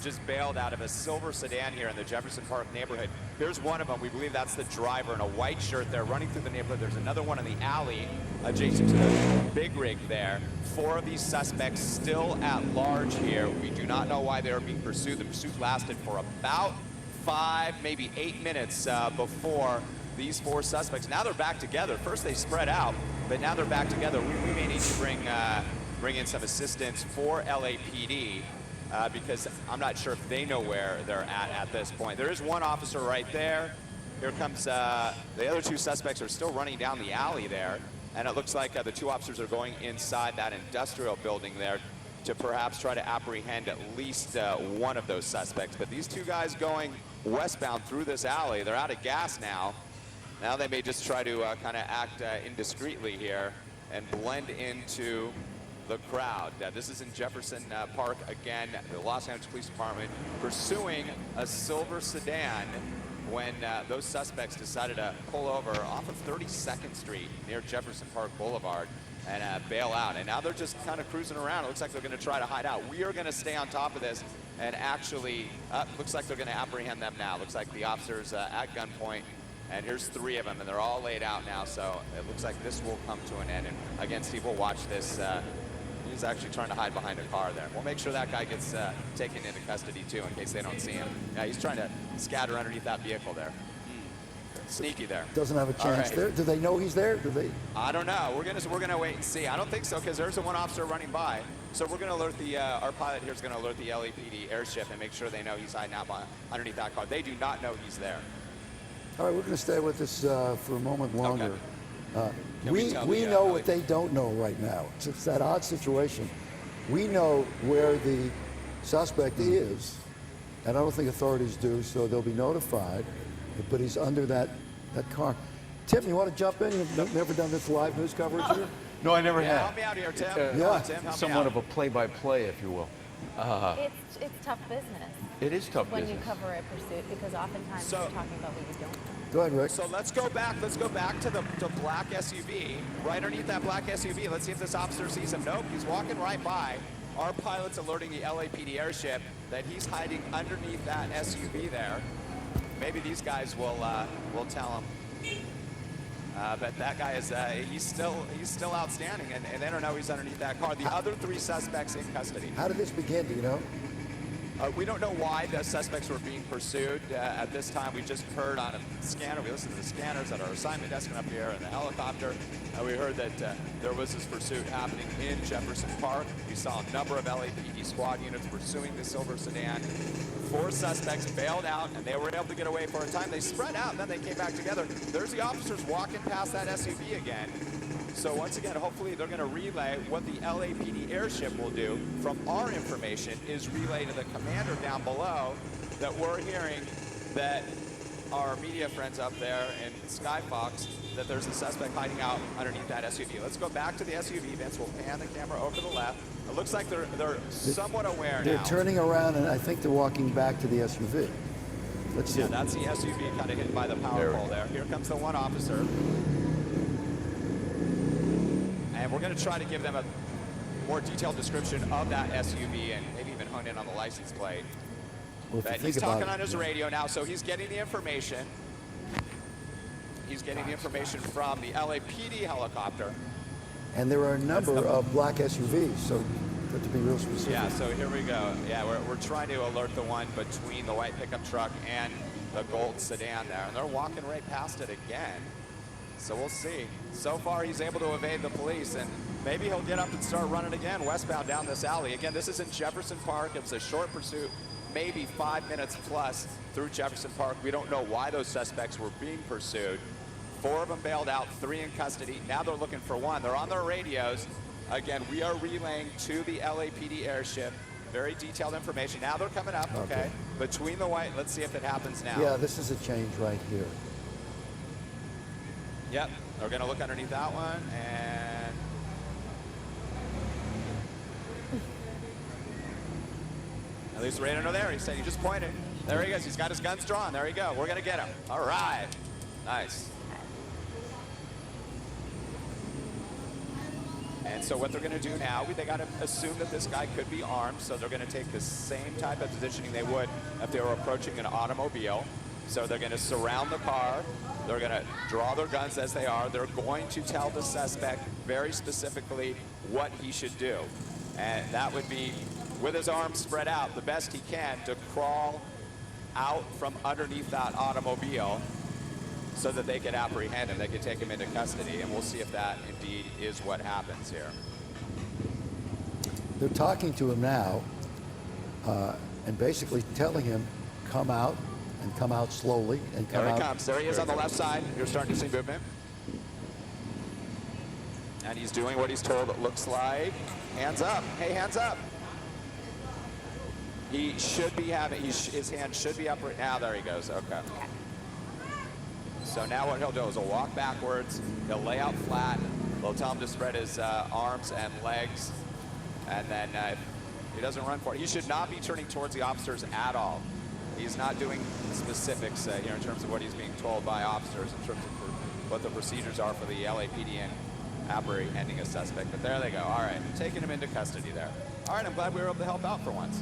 just bailed out of a silver sedan here in the Jefferson Park neighborhood. Here's one of them. We believe that's the driver in a white shirt there running through the neighborhood. There's another one in the alley adjacent to the big rig there. 4 of these suspects still at large here. We do not know why they are being pursued. The pursuit lasted for about 5, maybe 8 minutes before these 4 suspects. Now they're back together. First they spread out, but now they're back together. We may need to bring in some assistance for LAPD. Because I'm not sure if they know where they're at this point. There is one officer right there. Here comes the other 2 suspects are still running down the alley there. And it looks like the 2 officers are going inside that industrial building there to perhaps try to apprehend at least one of those suspects. But these 2 guys going westbound through this alley, they're out of gas now. Now they may just try to kind of act indiscreetly here and blend into the crowd. This is in Jefferson Park again. The Los Angeles Police Department pursuing a silver sedan when those suspects decided to pull over off of 32nd Street near Jefferson Park Boulevard and bail out. And now they're just kind of cruising around. It looks like they're going to try to hide out. We are going to stay on top of this and actually, looks like they're going to apprehend them now. Looks like the officers at gunpoint. And here's 3 of them, and they're all laid out now. So it looks like this will come to an end. And again, Steve, we'll watch this. He's actually trying to hide behind a car there. We'll make sure that guy gets taken into custody too, in case they don't see him. Yeah, he's trying to scatter underneath that vehicle there. Sneaky there. Doesn't have a chance there. Do they know he's there? Do they? I don't know. We're gonna wait and see. I don't think so, because there's one officer running by. So we're gonna alert the our pilot here is gonna alert the LAPD airship and make sure they know he's hiding out underneath that car. They do not know he's there. All right, we're going to stay with this for a moment longer. Okay. We know what they don't know right now. It's that odd situation. We know where the suspect is, and I don't think authorities do, so they'll be notified, but he's under that car. Tim, you want to jump in? You've never done this live news coverage here? No, I never have. Help me out here, Tim. Yeah. Tim, Somewhat of a play-by-play, if you will. It's tough business. It is tough when business. you cover a pursuit, because oftentimes you're talking about what you don't know. Go ahead, Rick. So let's go back to the black SUV. Right underneath that black SUV. Let's see if this officer sees him. Nope, he's walking right by. Our pilot's alerting the LAPD airship that he's hiding underneath that SUV there. Maybe these guys will tell him. But that guy is he's still outstanding, and they don't know he's underneath that car. The other 3 suspects in custody. How did this begin? Do you know? We don't know why the suspects were being pursued. At this time, we just heard on a scanner. We listened to the scanners at our assignment desk and up here in the helicopter. We heard that there was this pursuit happening in Jefferson Park. We saw a number of LAPD squad units pursuing the silver sedan. 4 suspects bailed out, and they were able to get away for a time. They spread out, and then they came back together. There's the officers walking past that SUV again. So once again, hopefully they're going to relay what the LAPD airship will do. From our information is relay to the commander down below that we're hearing that our media friends up there in Skyfox, that there's a suspect hiding out underneath that SUV. Let's go back to the SUV, Vince. We'll pan the camera over to the left. It looks like they're somewhat aware now. They're turning around, and I think they're walking back to the SUV. Let's see. Yeah, that's the SUV kind of hidden by the power pole there. Here comes the one officer. And we're going to try to give them a more detailed description of that SUV and maybe even hone in on the license plate. Well, but he's talking on his radio now, so he's getting the information. He's getting the information from the LAPD helicopter. And there are a number of black SUVs, so to be real specific. Yeah, so here we go. Yeah, we're trying to alert the one between the white pickup truck and the gold sedan there. And they're walking right past it again. So we'll see. So far, he's able to evade the police, and maybe he'll get up and start running again westbound down this alley. Again, this is in Jefferson Park. It's a short pursuit, maybe 5 minutes plus through Jefferson Park. We don't know why those suspects were being pursued. 4 of them bailed out, 3 in custody. Now they're looking for 1. They're on their radios. Again, we are relaying to the LAPD airship very detailed information. Now they're coming up, okay? Between the white, let's see if it happens now. Yeah, this is a change right here. Yep, we're gonna look underneath that one, and at least right under there, he said he just pointed. There he is, he's got his guns drawn, there you go, we're gonna get him. All right, nice. And so what they're going to do now, they got to assume that this guy could be armed, so they're going to take the same type of positioning they would if they were approaching an automobile. So they're going to surround the car. They're going to draw their guns as they are. They're going to tell the suspect very specifically what he should do. And that would be, with his arms spread out, the best he can to crawl out from underneath that automobile so that they could apprehend him, they could take him into custody, and we'll see if that indeed is what happens here. They're talking to him now and basically telling him, come out, and come out slowly, and come There out. he comes. There he is on the left side. You're starting to see movement. And he's doing what he's told, it looks like. Hands up. Hey, hands up. He should be having, his hand should be up right now. There he goes. Okay. So now what he'll do is he'll walk backwards. He'll lay out flat. They'll tell him to spread his arms and legs. And then if he doesn't run for it, he should not be turning towards the officers at all. He's not doing specifics here in terms of what he's being told by officers in terms of what the procedures are for the LAPD and apprehending a suspect. But there they go. All right, taking him into custody there. All right, I'm glad we were able to help out for once.